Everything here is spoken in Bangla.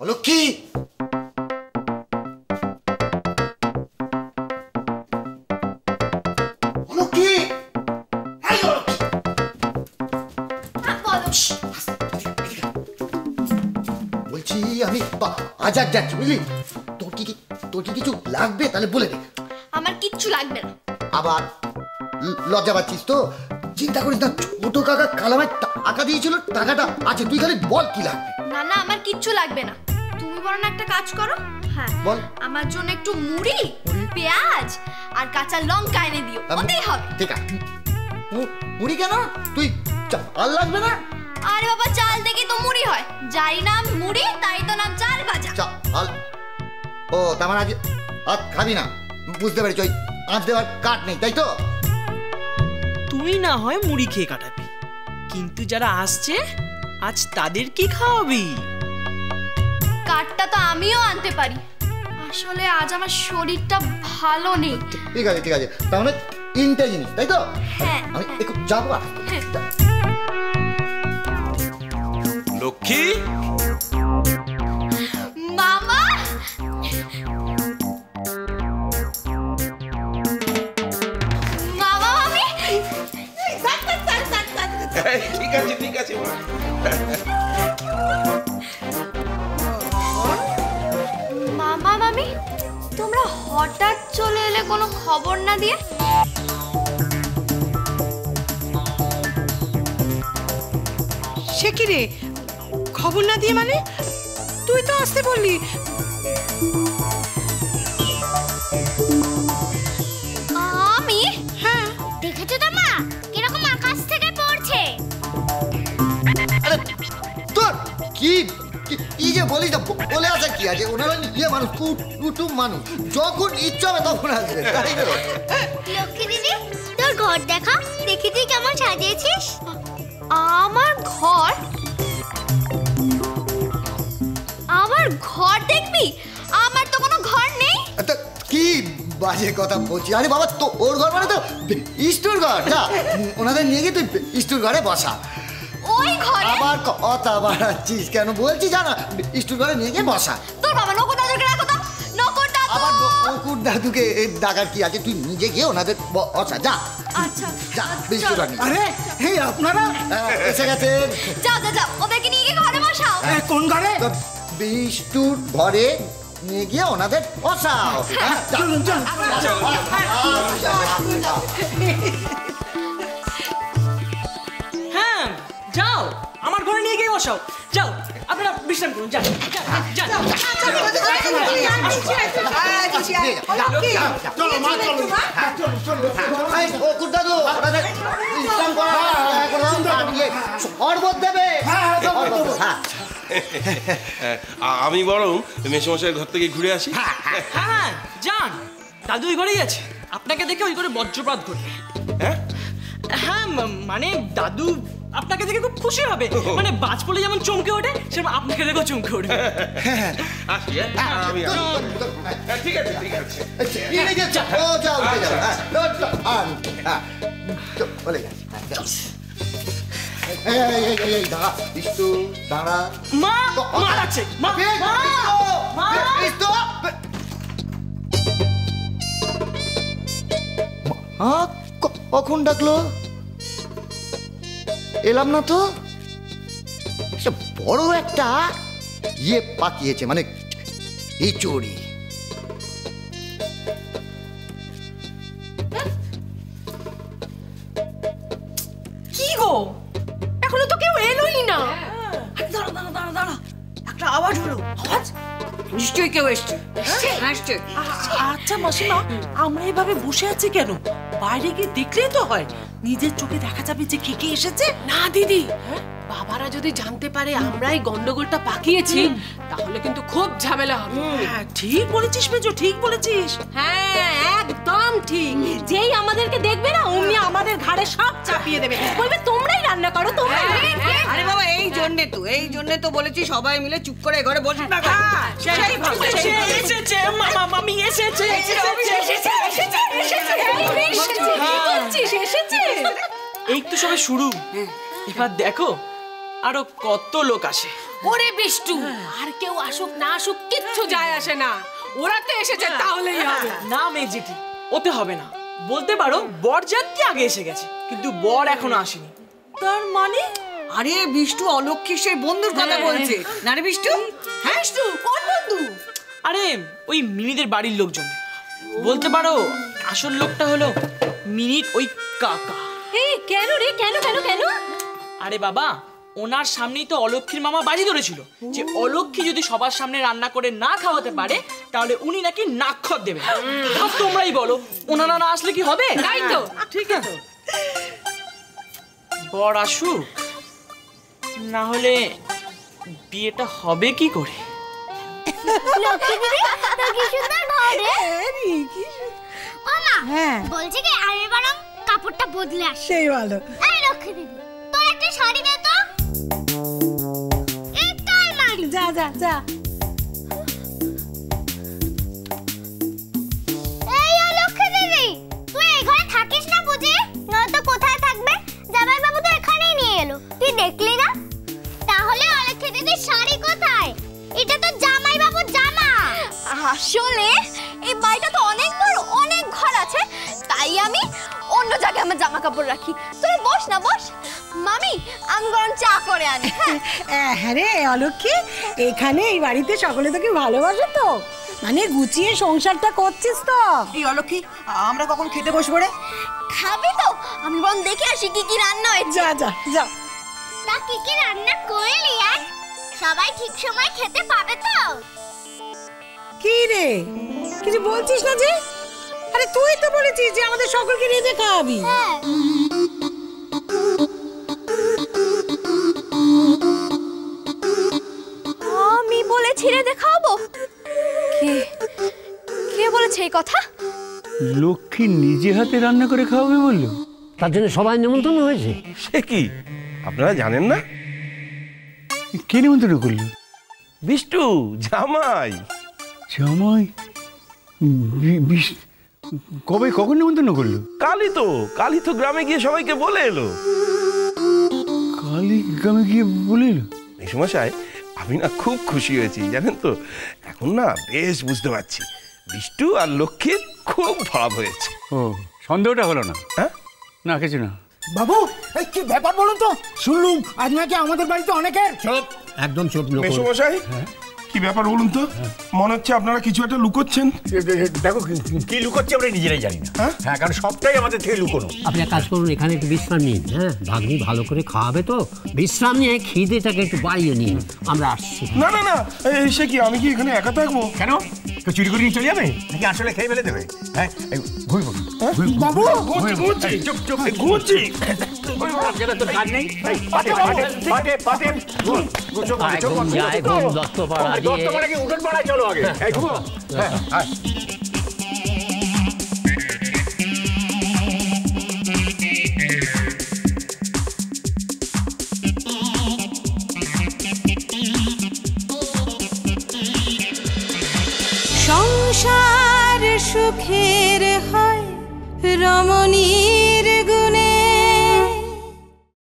অলক্ষী অলক্ষী বলছি আমি বাজার যাচ্ছি বুঝলি তোর কি কিছু লাগবে তাহলে বলে দে আমার কিচ্ছু লাগবে না আবার লজ্জা পাচ্ছিস তো চিন্তা করিস না ছোট কাকা কালামায় টাকা দিয়েছিল টাকাটা আছে তুই খালি বল কি লাগবে না না আমার কিচ্ছু লাগবে না তুমি বরং একটা কাজ করো হ্যাঁ বল আমার জন্য একটু মুড়ি পেঁয়াজ আর কাঁচা লঙ্কা এনে দিও ওতেই হবে ঠিক আছে মুড়ি কেন তুই চাল লাগবে না আরে বাবা চাল থেকে তো মুড়ি হয় যাই নাম মুড়ি তাই তো নাম চাল ভাজা চাল ও তার মানে আজ খাবি না বুঝতে পারছি ওই আঁচ দেওয়ার কাঠ নেই তাই তো তুই না হয় মুড়ি খেয়ে কাটাবি কিন্তু যারা আসছে আজ তাদের কি খাওয়াবি কাঠটা তো আমিও আনতে পারি আসলে আজ আমার শরীরটা ভালো নেই ঠিক আছে তাহলে তিনটে জিনিস তাই তো হ্যাঁ আমি একটু যাবো লক্ষ্মী মামা মামা মামি ঠিক আছে মামা মামি তোমরা হঠাৎ চলে এলে কোনো খবর না দিয়ে সে কি রে খবর না দিয়ে মানে তুই তো আসতে বললি আমি হ্যাঁ দেখেছো তো মা কিরকম আকাশ থেকে পড়ছে আরে তোর কি যে বলিস না বলে আসা কি আছে ওনারা ইয়ে মানুষ কুটুম মানুষ যখন ইচ্ছা হবে তখন আসবে তাই তো লক্ষ্মী দিদি তোর ঘর দেখা দেখি তুই কেমন সাজিয়েছিস আমার ঘর দেখবি আমার তো কোনো ঘর নেই কি বাজে কথা বলছি আরে বাবা তো ওর ঘর মানে তো ইস্টুর ঘর যা ওনাদের নিয়ে গিয়ে তুই ইস্টুর ঘরে বসা ওই ঘরে আবার কথা বাড়াচ্ছিস কেন বলছি জানা ইস্টুর ঘরে নিয়ে গিয়ে বসা তোর বাবা নকুর দাদুকে রাখো তো নকুর দাদু আবার নকুর দাদুকে ডাকার কি আছে তুই নিজে গিয়ে ওনাদের বসা যা আচ্ছা যা ইস্টুর ঘর নিয়ে আরে হে আপনারা এসে গেছেন যাও ওদেরকে নিয়ে গিয়ে ঘরে বসাও কোন ঘরে বিষ্টুর ঘরে নিয়ে গিয়ে ওনাদের বসাও চলুন হ্যাঁ যাও আমার ঘরে নিয়ে গিয়ে বসাও যাও আপনারা বিশ্রাম করুন যান আমি বরং মেসোমশাইয়ের ঘর থেকে ঘুরে আসি হ্যাঁ যান দাদু ওই ঘরেই আছে আপনাকে দেখে ওই ঘরে বজ্রপাত ঘটবে হ্যাঁ মানে দাদু আপনাকে দেখে খুব খুশি হবে মানে বাজ পড়লে যেমন চমকে ওঠে সেরকম আপনাকে দেখেও চমকে ওঠে আসি ঠিক আছে কখন ডাকলো এলাম না তো বড় একটা ইয়ে পাকিয়েছে মানে এই চোরি কি গো এখনো তো কেউ এলোই না দাঁড়া একটা আওয়াজ হলো আওয়াজ নিশ্চয়ই কেউ এসছে আচ্ছা মাসিমা আমরা এভাবে বসে আছি কেন বাইরে গিয়ে দেখলেই তো হয় নিজের চোখে দেখা যাবে যে কে কে এসেছে না দিদি বাবারা যদি জানতে পারে আমরা এই গন্ডগোলটা পাকিয়েছি তাহলে কিন্তু খুব ঝামেলা হবে হ্যাঁ ঠিক বলেছিস মেজো ঠিক বলেছিস হ্যাঁ একদম ঠিক যেই আমাদেরকে দেখবে না অমনি আমাদের ঘাড়ে সব চাপিয়ে দেবে বলবে তোমরাই রান্না করো তোমরা আরে বাবা এই জন্য তো বলেছি সবাই মিলে চুপ করে ঘরে বসে থাকা সেই ভাবে এসেছে মামা মামি এসেছে এই তো সবে শুরু এবার দেখো আরো কত লোক আসে। ওরে বিষ্টু, আর কেউ আসুক না আসুক কিচ্ছু যায় আসে না, ওরা তো এসেছে তাহলেই হবে। না মেজিটি, ওতে হবে না। বলতে পারো বরযাত্রী আগে এসে গেছে, কিন্তু বর এখনো আসেনি। তার মানে? আরে বিষ্টু অলক্ষী সেই বন্ধুর কথা বলছে না রে বিষ্টু? হ্যাঁ বিষ্টু, কোন বন্ধু? আরে ওই মিনিদের বাড়ির লোকজন। বলতে পারো আসল লোকটা হলো মিনির ওই কাকা। এই কেন রে, কেন কেন কেন? আরে বাবা, ওনার সামনেই তো অলক্ষীর মামা বাজি ধরেছিল যে অলক্ষী যদি সবার সামনে রান্না করে না খাওয়াতে পারে তাহলে উনি নাকি নাক্ষর দেবেন। তোমরাই বলো, ওনারা না আসলে কি হবে? তাই তো। ঠিক আছে, বর আসুক, না হলে বিয়েটা হবে কি করে? বলছি কি আমি বরং কাপড়টা বদলে আসি। সেই ভালো। এই লক্ষ্মী দিদি, তোর একটা শাড়ি দে তো। একটা আলমারি। যা যা যা। এই লক্ষ্মী দিদি, তুই এই ঘরে থাকিস না বুঝি? নয়তো কোথায় থাকবে? জামাই বাবু তো এখানেই নিয়ে এলো, তুই দেখলি না? তাহলে লক্ষ্মী দিদির শাড়ি কোথায়? এটা তো জামাই বাবুর জামা। আসলে এই বাড়িটা তো অনেক বড়, অনেক ঘর আছে, তাই আমি অন্য জায়গায় আমার জামা কাপড় রাখি। তুই বস না, বস। মামি, আমি গরম চা করে আনি। হ্যাঁ রে অলক্ষী, এখানে এই বাড়িতে সকলে তোকে ভালোবাসে তো, মানে গুছিয়ে সংসারটা করছিস তো। এই অলক্ষী, আমরা কখন খেতে বসবো রে? খাবি তো? আমি বরং দেখে আসি কি কি রান্না হয়েছে। যা যা যা। তা কি কি রান্না করলি আজ? সবাই ঠিক সময় খেতে পাবে তো? কি রে, কিছু বলছিস না যে? আরে তুই তো বলেছিস যে আমাদের সকলকে রেঁধে খাওয়াবি। হ্যাঁ। আমি বলেছি রে দেখাবো? কে কে বলেছে এই কথা? লক্ষ্মী নিজে হাতে রান্না করে খাওয়াবে বললো, তার জন্য সবাই নিমন্ত্রণ হয়েছে। সে কি, আপনারা জানেন না? কে নিমন্ত্রণ করলো? বিষ্টু জামাই। জামাই? কবে, কখন নিমন্ত্রণ করলো? কালই তো গ্রামে গিয়ে সবাইকে বলে এলো। কালী গ্রামে গিয়ে বলে এলো? মেসোমশাই, আমি না খুব খুশি হয়েছি জানেন তো। এখন না বেশ বুঝতে পারছি বিষ্টু আর লক্ষ্মীর খুব ভাব হয়েছে। ও, সন্দেহটা হলো না? হ্যাঁ, না কিছু না। বাবু, কি ব্যাপার বলুন তো? শুনলুম আজ নাকি আমাদের বাড়িতে অনেকের। চুপ, একদম চুপ। মেসোমশাই, কি ব্যাপার বলুন তো? মনে হচ্ছে আপনারা কিছু একটা লুকোচ্ছেন। দেখো কি লুকোচ্ছে আমরা নিজেরাই জানি না। হ্যাঁ, কারণ সবটাই আমাদের থেকে লুকোনো। আপনি এক কাজ করুন, এখানে একটু বিশ্রাম নিন। হ্যাঁ, ভাগ্নি ভালো করে খাওয়াবে তো, বিশ্রাম নিয়ে খিদেটাকে একটু বাড়িয়ে নিন। আমরা আসছি। না না না, সে কি, আমি কি এখানে একা থাকবো? কেন, তো চুরি করে নিয়ে চলে যাবে নাকি আসলে খেয়ে ফেলে দেবে? হ্যাঁ, ঘুরবো বাবু, চুপ চুপ ঘুরছি। তো কাজ নেই। উঠোন পাড়ায় চলো আগে। সংসার সুখের হয় রমণী